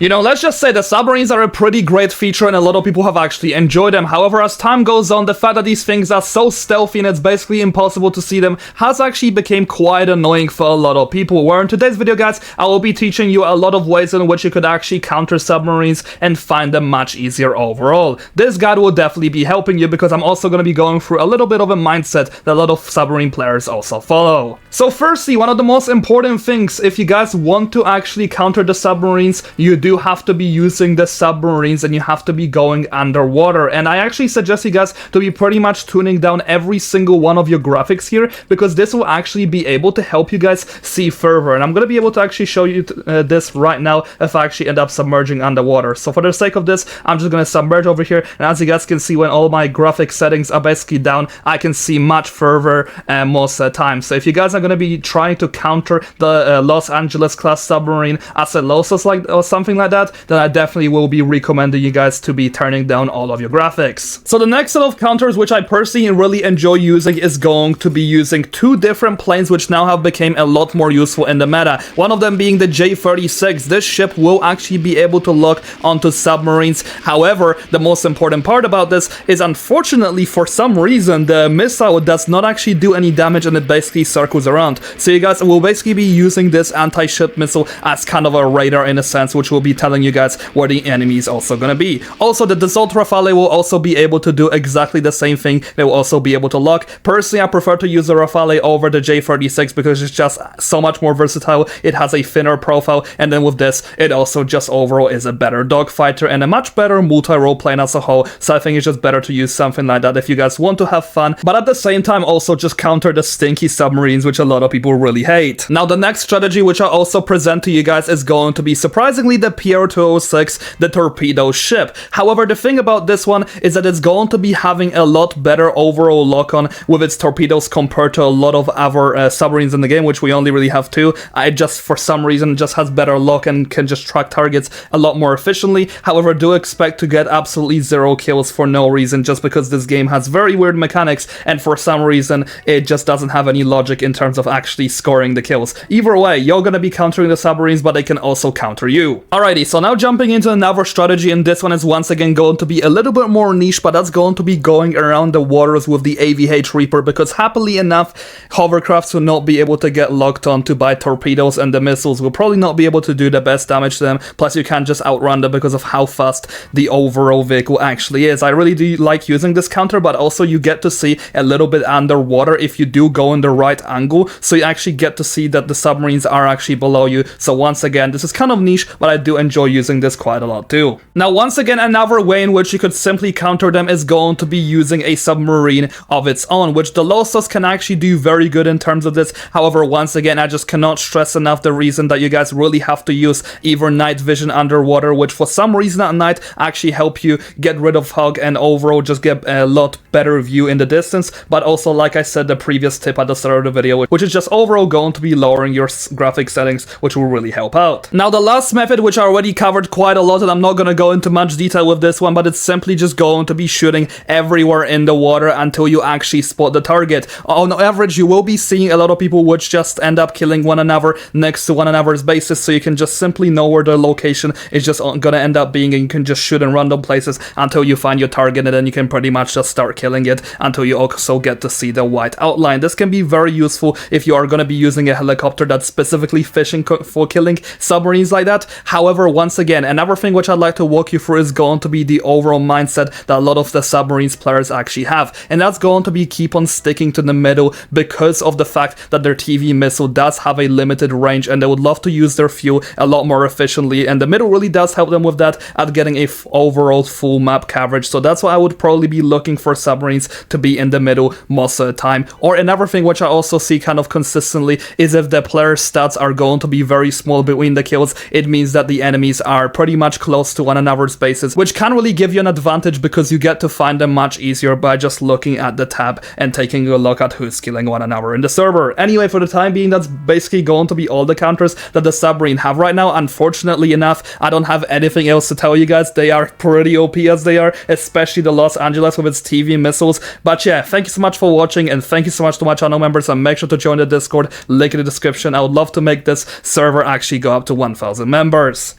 You know, let's just say the submarines are a pretty great feature and a lot of people have actually enjoyed them. However, as time goes on, the fact that these things are so stealthy and it's basically impossible to see them has actually become quite annoying for a lot of people. Where in today's video, guys, I will be teaching you a lot of ways in which you could actually counter submarines and find them much easier overall. This guide will definitely be helping you because I'm also going to be going through a little bit of a mindset that a lot of submarine players also follow. So firstly, one of the most important things, if you guys want to actually counter the submarines, you do have to be using the submarines and you have to be going underwater. And I actually suggest you guys to be pretty much tuning down every single one of your graphics here, because this will actually be able to help you guys see further. And I'm going to be able to actually show you this right now if I actually end up submerging underwater. So for the sake of this, I'm just going to submerge over here, and as you guys can see, when all my graphic settings are basically down, I can see much further most of the time. So if you guys are going to be trying to counter the Los Angeles class submarine as a losos like or something like that, then I definitely will be recommending you guys to be turning down all of your graphics. So the next set of counters which I personally really enjoy using is going to be using two different planes which now have become a lot more useful in the meta. One of them being the J-36. This ship will actually be able to lock onto submarines. However, the most important part about this is, unfortunately, for some reason, the missile does not actually do any damage and it basically circles around. So you guys will basically be using this anti-ship missile as kind of a radar in a sense, which will be telling you guys where the enemy is also going to be. Also, the Dassault Rafale will also be able to do exactly the same thing. They will also be able to lock. Personally, I prefer to use the Rafale over the J-36 because it's just so much more versatile. It has a thinner profile, and then with this, it also just overall is a better dogfighter and a much better multi-role plane as a whole. So I think it's just better to use something like that if you guys want to have fun, but at the same time also just counter the stinky submarines, which a lot of people really hate. Now, the next strategy which I also present to you guys is going to be, surprisingly, the PR-206, the torpedo ship. However, the thing about this one is that it's going to be having a lot better overall lock-on with its torpedoes compared to a lot of other submarines in the game, which we only really have two. It just, for some reason, just has better lock and can just track targets a lot more efficiently. However, do expect to get absolutely 0 kills for no reason, just because this game has very weird mechanics, and for some reason, it just doesn't have any logic in terms of actually scoring the kills. Either way, you're gonna be countering the submarines, but they can also counter you. Alrighty, so now jumping into another strategy, and this one is once again going to be a little bit more niche, but that's going to be going around the waters with the AVH Reaper, because happily enough, hovercrafts will not be able to get locked onto by torpedoes, and the missiles will probably not be able to do the best damage to them. Plus, you can't just outrun them because of how fast the overall vehicle actually is. I really do like using this counter, but also you get to see a little bit underwater if you do go in the right angle, so you actually get to see that the submarines are actually below you. So once again, this is kind of niche, but I do enjoy using this quite a lot too. Now, once again, another way in which you could simply counter them is going to be using a submarine of its own, which the Losos can actually do very good in terms of this. However, once again, I just cannot stress enough the reason that you guys really have to use either night vision underwater, which for some reason at night actually help you get rid of fog and overall just get a lot better view in the distance. But also, like I said, the previous tip at the start of the video, which is just overall going to be lowering your graphic settings, which will really help out. Now, the last method, which I already covered quite a lot, and I'm not going to go into much detail with this one, but it's simply just going to be shooting everywhere in the water until you actually spot the target. On average, you will be seeing a lot of people which just end up killing one another next to one another's bases, so you can just simply know where the location is just going to end up being, and you can just shoot in random places until you find your target, and then you can pretty much just start killing it until you also get to see the white outline. This can be very useful if you are going to be using a helicopter that's specifically fishing for killing submarines like that. However, once again, another thing which I'd like to walk you through is going to be the overall mindset that a lot of the submarines players actually have, and that's going to be keep on sticking to the middle because of the fact that their TV missile does have a limited range and they would love to use their fuel a lot more efficiently, and the middle really does help them with that at getting a overall full map coverage. So that's why I would probably be looking for submarines to be in the middle most of the time. Or another thing which I also see kind of consistently is if the player stats are going to be very small between the kills, it means that the enemies are pretty much close to one another's bases, which can really give you an advantage because you get to find them much easier by just looking at the tab and taking a look at who's killing one another in the server. Anyway, for the time being, that's basically going to be all the counters that the submarine have right now. Unfortunately enough, I don't have anything else to tell you guys. They are pretty OP as they are, especially the Los Angeles with its TV missiles. But yeah, thank you so much for watching, and thank you so much to my channel members, and make sure to join the Discord, link in the description. I would love to make this server actually go up to 1,000 members.